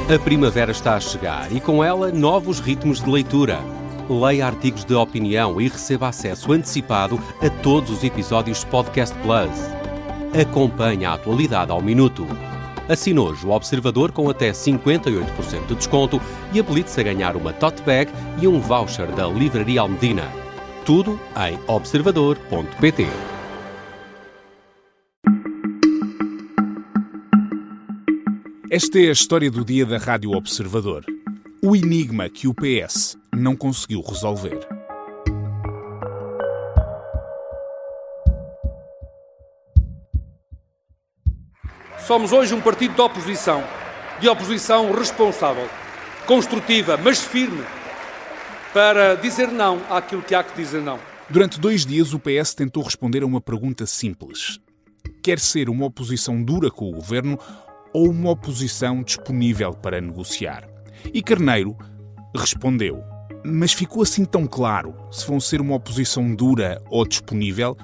A primavera está a chegar e com ela novos ritmos de leitura. Leia artigos de opinião e receba acesso antecipado a todos os episódios de Podcast Plus. Acompanhe a atualidade ao minuto. Assine hoje o Observador com até 58% de desconto e habilite-se a ganhar uma tote bag e um voucher da Livraria Almedina. Tudo em observador.pt. Esta é a história do dia da Rádio Observador. O enigma que o PS não conseguiu resolver. Somos hoje um partido de oposição responsável, construtiva, mas firme, para dizer não àquilo que há que dizer não. Durante 2 dias o PS tentou responder a uma pergunta simples. Quer ser uma oposição dura com o governo ou uma oposição disponível para negociar? E Carneiro respondeu. Mas ficou assim tão claro se vão ser uma oposição dura ou disponível?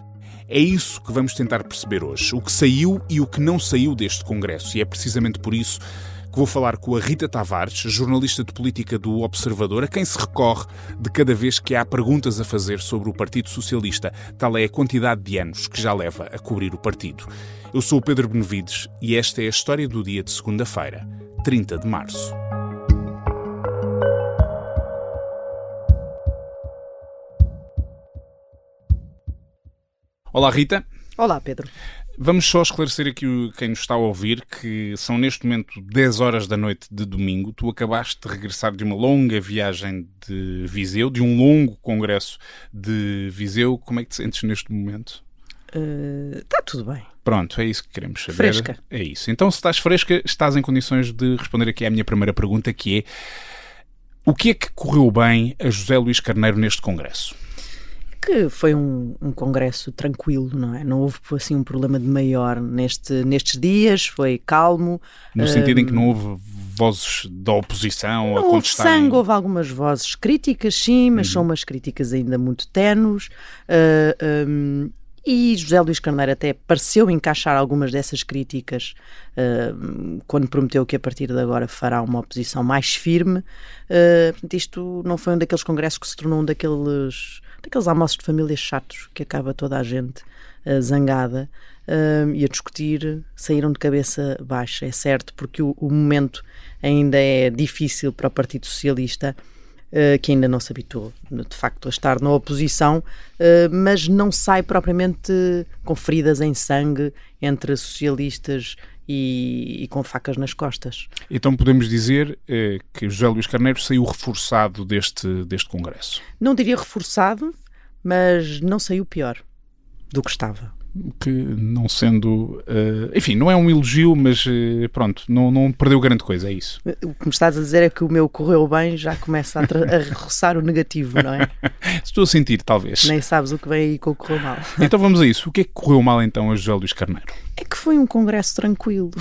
É isso que vamos tentar perceber hoje, o que saiu e o que não saiu deste Congresso. E é precisamente por isso que vou falar com a Rita Tavares, jornalista de política do Observador, a quem se recorre de cada vez que há perguntas a fazer sobre o Partido Socialista. Tal é a quantidade de anos que já leva a cobrir o partido. Eu sou o Pedro Benevides e esta é a história do dia de segunda-feira, 30 de março. Olá, Rita. Olá, Pedro. Vamos só esclarecer aqui quem nos está a ouvir que são neste momento 10 horas da noite de domingo. Tu acabaste de regressar de uma longa viagem de Viseu, de um longo congresso de Viseu. Como é que te sentes neste momento? Está tudo bem. Pronto, é isso que queremos saber. Fresca. É isso. Então, se estás fresca, estás em condições de responder aqui à minha primeira pergunta, que é: o que é que correu bem a José Luís Carneiro neste congresso? Que foi um congresso tranquilo, não é? Não houve assim um problema de maior nestes dias, foi calmo. No sentido em que não houve vozes da oposição a contestarem? Não houve sangue, houve algumas vozes críticas, sim, mas são umas críticas ainda muito tenues. E José Luís Carneiro até pareceu encaixar algumas dessas críticas quando prometeu que a partir de agora fará uma oposição mais firme. Portanto, isto não foi um daqueles congressos que se tornou um daqueles almoços de família chatos que acaba toda a gente zangada e a discutir. Saíram de cabeça baixa, é certo, porque o momento ainda é difícil para o Partido Socialista, que ainda não se habituou, de facto, a estar na oposição, mas não sai propriamente com feridas em sangue entre socialistas e com facas nas costas. Então podemos dizer que José Luís Carneiro saiu reforçado deste congresso? Não diria reforçado, mas não saiu pior do que estava. Que não sendo... enfim, não é um elogio, mas pronto, não perdeu grande coisa, é isso. O que me estás a dizer é que o meu correu bem já começa a roçar o negativo, não é? Estou a sentir, talvez. Nem sabes o que vem aí com o correu mal. Então vamos a isso. O que é que correu mal então a José Luís Carneiro? É que foi um congresso tranquilo.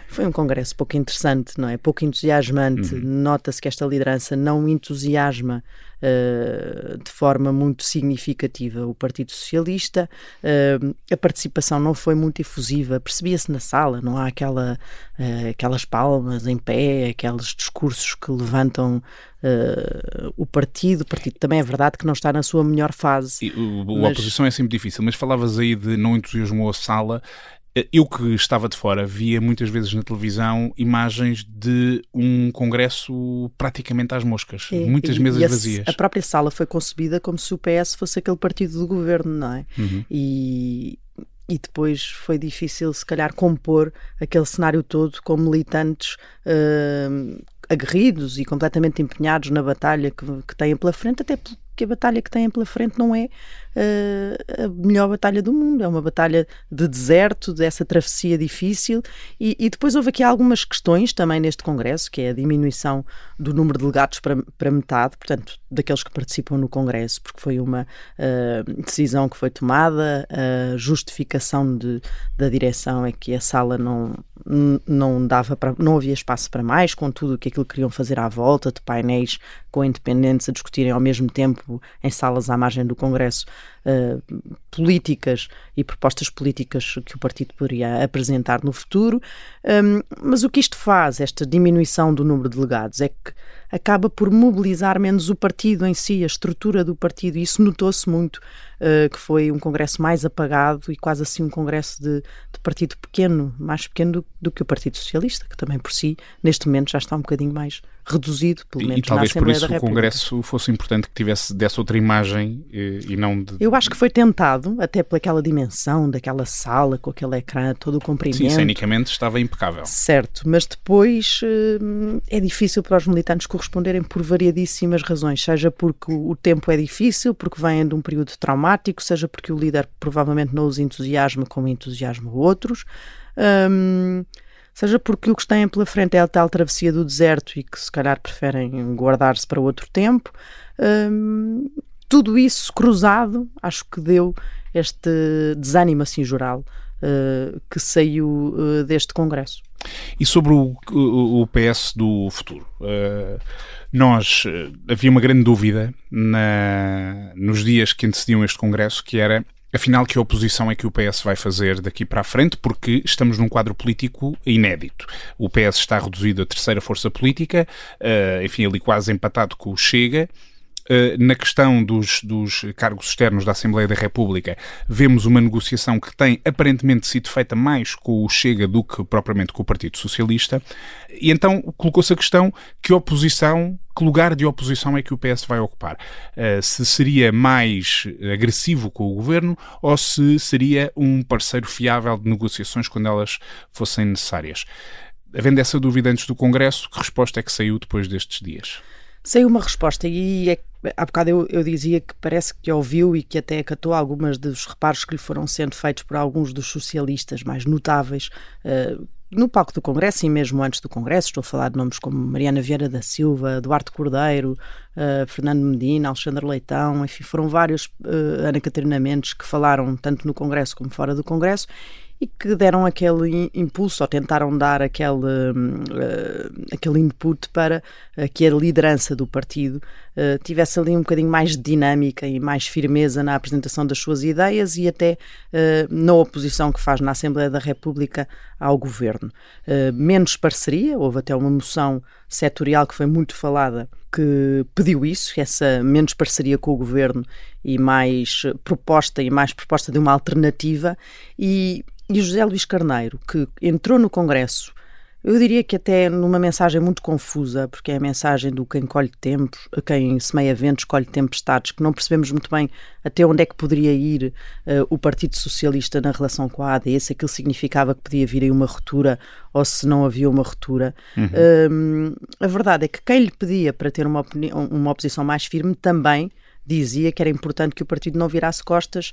Foi um congresso pouco interessante, não é? Pouco entusiasmante. Nota-se que esta liderança não entusiasma de forma muito significativa o Partido Socialista. A participação não foi muito efusiva, percebia-se na sala, não há aquelas palmas em pé, aqueles discursos que levantam o partido. O partido também é verdade que não está na sua melhor fase. A oposição é sempre difícil, mas falavas aí de não entusiasmou a sala. Eu que estava de fora via muitas vezes na televisão imagens de um congresso praticamente às moscas, muitas mesas vazias. A própria sala foi concebida como se o PS fosse aquele partido do governo, não é? E depois foi difícil se calhar compor aquele cenário todo com militantes aguerridos e completamente empenhados na batalha que têm pela frente, até porque a batalha que têm pela frente não é a melhor batalha do mundo, é uma batalha de deserto, dessa travessia difícil, e depois houve aqui algumas questões também neste congresso, que é a diminuição do número de delegados para metade, portanto, daqueles que participam no congresso, porque foi uma decisão que foi tomada. A justificação da direção é que a sala não havia espaço para mais, com tudo o que aquilo queriam fazer à volta, de painéis com independentes a discutirem ao mesmo tempo em salas à margem do Congresso políticas e propostas políticas que o partido poderia apresentar no futuro. Mas o que isto faz, esta diminuição do número de delegados, é que acaba por mobilizar menos o partido em si, a estrutura do partido, e isso notou-se muito, que foi um congresso mais apagado e quase assim um congresso de partido pequeno, mais pequeno do que o Partido Socialista, que também por si, neste momento, já está um bocadinho mais reduzido, pelo menos na Assembleia da República. E talvez por isso o Congresso fosse importante que desse outra imagem e não de... Eu acho que foi tentado, até pelaquela dimensão daquela sala, com aquele ecrã todo o comprimento. Sim, cenicamente estava impecável. Certo, mas depois é difícil para os militantes corresponderem por variadíssimas razões, seja porque o tempo é difícil, porque vêm de um período traumático, seja porque o líder provavelmente não os entusiasma como entusiasma outros, seja porque o que têm pela frente é a tal travessia do deserto e que se calhar preferem guardar-se para outro tempo. Tudo isso cruzado, acho que deu este desânimo assim geral que saiu deste Congresso. E sobre o PS do futuro? Havia uma grande dúvida nos dias que antecediam este Congresso, que era, afinal, que oposição é que o PS vai fazer daqui para a frente, porque estamos num quadro político inédito. O PS está reduzido à terceira força política, enfim, ali quase empatado com o Chega. Na questão dos cargos externos da Assembleia da República, vemos uma negociação que tem aparentemente sido feita mais com o Chega do que propriamente com o Partido Socialista, e então colocou-se a questão: que lugar de oposição é que o PS vai ocupar? Se seria mais agressivo com o governo ou se seria um parceiro fiável de negociações quando elas fossem necessárias? Havendo essa dúvida antes do Congresso, que resposta é que saiu depois destes dias? Saiu uma resposta e há bocado eu dizia que parece que ouviu e que até acatou algumas dos reparos que lhe foram sendo feitos por alguns dos socialistas mais notáveis no palco do Congresso e mesmo antes do Congresso. Estou a falar de nomes como Mariana Vieira da Silva, Duarte Cordeiro, Fernando Medina, Alexandre Leitão, enfim, foram vários, Ana Catarina Mendes, que falaram tanto no Congresso como fora do Congresso e que deram aquele impulso, ou tentaram dar aquele input para que a liderança do partido tivesse ali um bocadinho mais de dinâmica e mais firmeza na apresentação das suas ideias e até na oposição que faz na Assembleia da República ao governo. Menos parceria, houve até uma moção setorial que foi muito falada, que pediu isso, essa menos parceria com o governo e mais proposta de uma alternativa. E o José Luís Carneiro, que entrou no Congresso, eu diria que até numa mensagem muito confusa, porque é a mensagem do quem colhe tempos, quem semeia ventos colhe tempestades, que não percebemos muito bem até onde é que poderia ir o Partido Socialista na relação com a AD, se aquilo significava que podia vir aí uma ruptura ou se não havia uma ruptura. A verdade é que quem lhe pedia para ter uma oposição mais firme também dizia que era importante que o partido não virasse costas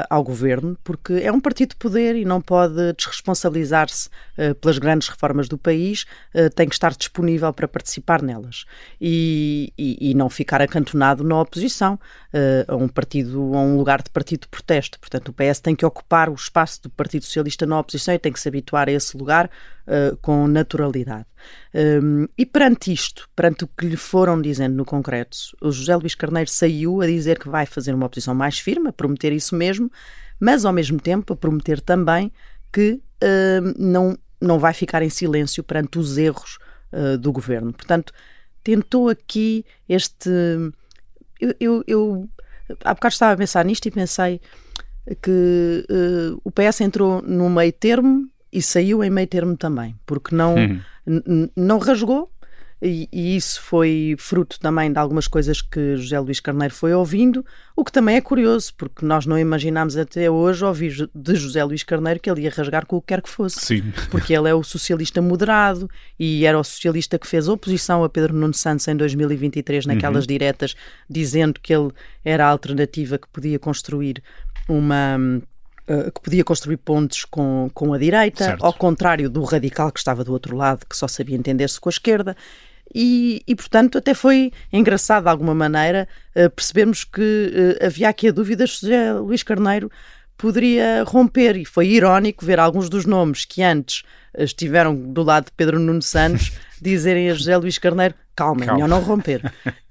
ao governo, porque é um partido de poder e não pode desresponsabilizar-se pelas grandes reformas do país, tem que estar disponível para participar nelas e não ficar acantonado na oposição a um lugar de partido de protesto. Portanto, o PS tem que ocupar o espaço do Partido Socialista na oposição e tem que se habituar a esse lugar com naturalidade. E perante isto, perante o que lhe foram dizendo no concreto, o José Luís Carneiro saiu a dizer que vai fazer uma oposição mais firme, a prometer isso mesmo, mas ao mesmo tempo a prometer também que não vai ficar em silêncio perante os erros do governo. Portanto, tentou aqui eu há bocado estava a pensar nisto e pensei que o PS entrou no meio termo e saiu em meio termo também, porque não rasgou, e isso foi fruto também de algumas coisas que José Luís Carneiro foi ouvindo, o que também é curioso, porque nós não imaginámos até hoje ouvir de José Luís Carneiro que ele ia rasgar com o que quer que fosse. Sim. Porque ele é o socialista moderado e era o socialista que fez oposição a Pedro Nuno Santos em 2023 naquelas diretas, dizendo que ele era a alternativa que podia construir pontes com a direita, certo, ao contrário do radical que estava do outro lado, que só sabia entender-se com a esquerda. E portanto, até foi engraçado de alguma maneira percebermos que havia aqui a dúvida de José Luís Carneiro poderia romper, e foi irónico ver alguns dos nomes que antes estiveram do lado de Pedro Nuno Santos dizerem a José Luís Carneiro: calma, é melhor não romper.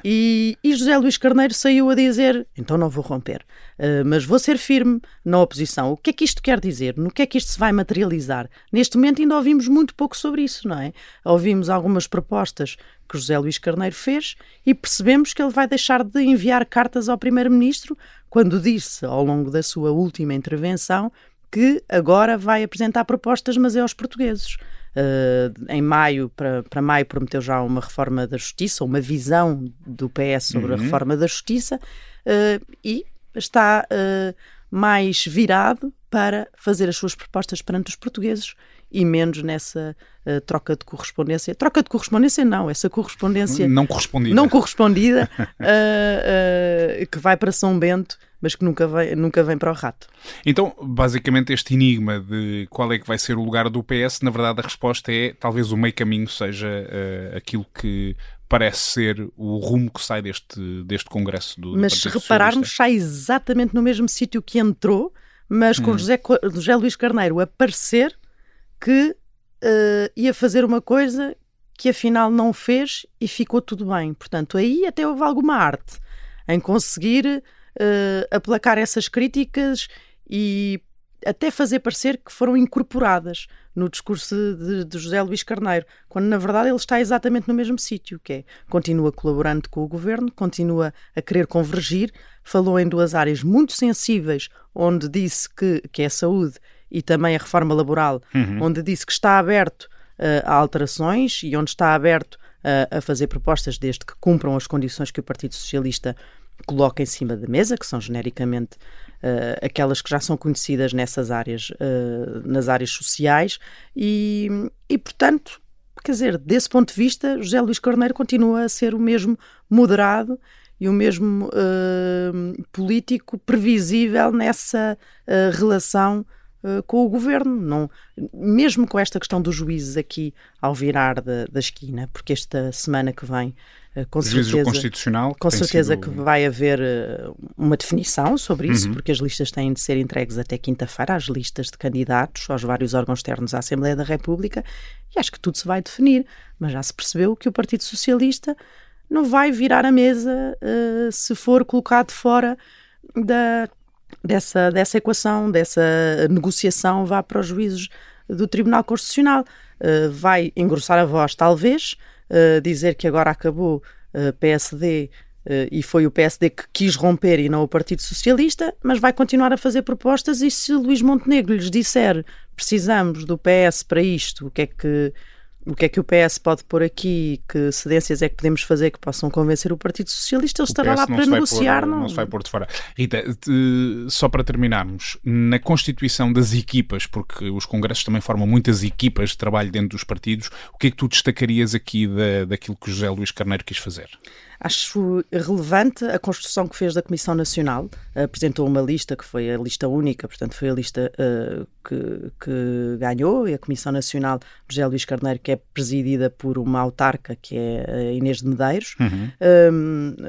E José Luís Carneiro saiu a dizer: então não vou romper, mas vou ser firme na oposição. O que é que isto quer dizer? No que é que isto se vai materializar? Neste momento ainda ouvimos muito pouco sobre isso, não é? Ouvimos algumas propostas que José Luís Carneiro fez e percebemos que ele vai deixar de enviar cartas ao Primeiro-Ministro quando disse, ao longo da sua última intervenção, que agora vai apresentar propostas, mas é aos portugueses. Em maio, para maio, prometeu já uma reforma da Justiça, uma visão do PS sobre a reforma da Justiça, e está mais virado para fazer as suas propostas perante os portugueses e menos nessa troca de correspondência. Troca de correspondência não, essa correspondência não correspondida que vai para São Bento, mas que nunca vem para o rato. Então, basicamente, este enigma de qual é que vai ser o lugar do PS, na verdade a resposta é talvez o meio caminho seja aquilo que parece ser o rumo que sai deste congresso do Mas Partido se repararmos, Socialista. sai exatamente no mesmo sítio que entrou, mas com José Luís Carneiro a parecer que ia fazer uma coisa que afinal não fez e ficou tudo bem. Portanto, aí até houve alguma arte em conseguir aplacar essas críticas e até fazer parecer que foram incorporadas no discurso de José Luís Carneiro, quando na verdade ele está exatamente no mesmo sítio, que é, continua colaborando com o governo, continua a querer convergir, falou em duas áreas muito sensíveis, onde disse que é a saúde e também a reforma laboral, onde disse que está aberto a alterações e onde está aberto a fazer propostas desde que cumpram as condições que o Partido Socialista coloca em cima da mesa, que são genericamente aquelas que já são conhecidas nessas áreas, nas áreas sociais, e portanto, quer dizer, desse ponto de vista, José Luís Carneiro continua a ser o mesmo moderado e o mesmo político previsível nessa relação com o governo, não, mesmo com esta questão dos juízes aqui ao virar da esquina, porque esta semana que vem com certeza que vai haver uma definição sobre isso, porque as listas têm de ser entregues até quinta-feira, as listas de candidatos aos vários órgãos externos à Assembleia da República, e acho que tudo se vai definir, mas já se percebeu que o Partido Socialista não vai virar a mesa se for colocado fora dessa equação, dessa negociação, vá para os juízes do Tribunal Constitucional. Vai engrossar a voz, talvez, dizer que agora acabou PSD e foi o PSD que quis romper e não o Partido Socialista, mas vai continuar a fazer propostas, e se Luís Montenegro lhes disser precisamos do PS para isto, o que é que o PS pode pôr aqui, que cedências é que podemos fazer que possam convencer o Partido Socialista, ele estará lá para negociar. Não se vai pôr de fora. Rita, só para terminarmos, na constituição das equipas, porque os congressos também formam muitas equipas de trabalho dentro dos partidos, o que é que tu destacarias aqui daquilo que José Luís Carneiro quis fazer? Acho relevante a construção que fez da Comissão Nacional. Apresentou uma lista que foi a lista única, portanto foi a lista que ganhou, e a Comissão Nacional de José Luís Carneiro, que é presidida por uma autarca, que é a Inês de Medeiros,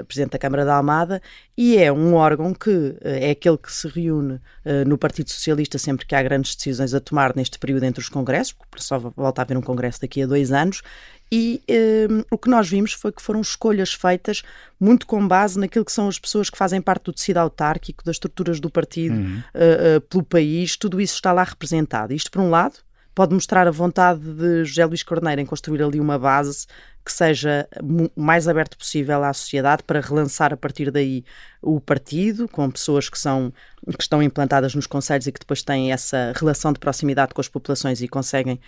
Presidente da Câmara da Almada, e é um órgão que é aquele que se reúne no Partido Socialista sempre que há grandes decisões a tomar neste período entre os congressos, porque só volta a haver um congresso daqui a 2 anos, e o que nós vimos foi que foram escolhas feitas muito com base naquilo que são as pessoas que fazem parte do tecido autárquico, das estruturas do partido pelo país, tudo isso está lá representado. Isto, por um lado, pode mostrar a vontade de José Luís Carneiro em construir ali uma base que seja o mais aberto possível à sociedade para relançar a partir daí o partido, com pessoas que estão implantadas nos conselhos e que depois têm essa relação de proximidade com as populações e conseguem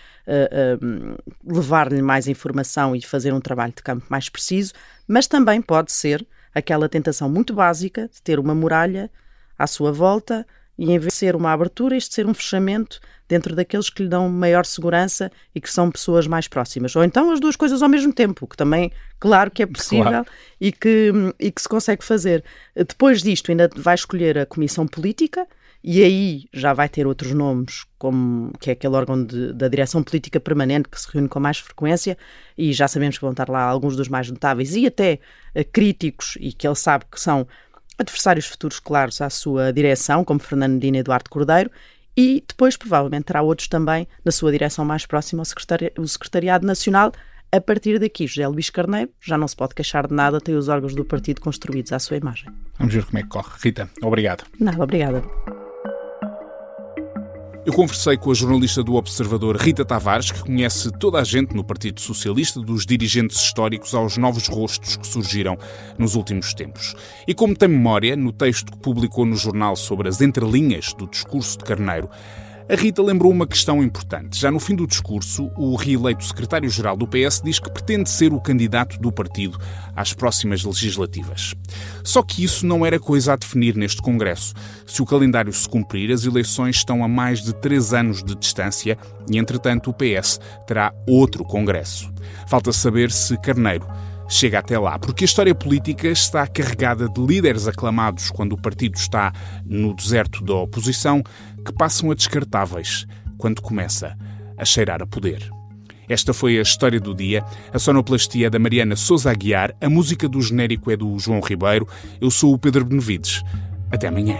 levar-lhe mais informação e fazer um trabalho de campo mais preciso, mas também pode ser aquela tentação muito básica de ter uma muralha à sua volta e, em vez de ser uma abertura, isto ser um fechamento dentro daqueles que lhe dão maior segurança e que são pessoas mais próximas. Ou então as duas coisas ao mesmo tempo, que também, claro que é possível, claro. e que se consegue fazer. Depois disto ainda vai escolher a Comissão Política, e aí já vai ter outros nomes, como que é aquele órgão da Direção Política Permanente que se reúne com mais frequência, e já sabemos que vão estar lá alguns dos mais notáveis e até críticos, e que ele sabe que são adversários futuros claros à sua direção, como Fernando Medina e Eduardo Cordeiro, e depois provavelmente terá outros também na sua direção mais próxima ao Secretariado Nacional. A partir daqui, José Luís Carneiro já não se pode queixar de nada, tem os órgãos do partido construídos à sua imagem. Vamos ver como é que corre. Rita, obrigado. Nada, obrigada. Eu conversei com a jornalista do Observador Rita Tavares, que conhece toda a gente no Partido Socialista, dos dirigentes históricos aos novos rostos que surgiram nos últimos tempos. E como tem memória, no texto que publicou no jornal sobre as entrelinhas do discurso de Carneiro, a Rita lembrou uma questão importante. Já no fim do discurso, o reeleito secretário-geral do PS diz que pretende ser o candidato do partido às próximas legislativas. Só que isso não era coisa a definir neste Congresso. Se o calendário se cumprir, as eleições estão a mais de 3 anos de distância e, entretanto, o PS terá outro Congresso. Falta saber se Carneiro chega até lá, porque a história política está carregada de líderes aclamados quando o partido está no deserto da oposição, que passam a descartáveis quando começa a cheirar a poder. Esta foi a história do dia. A sonoplastia é da Mariana Sousa Aguiar, a música do genérico é do João Ribeiro. Eu sou o Pedro Benevides. Até amanhã.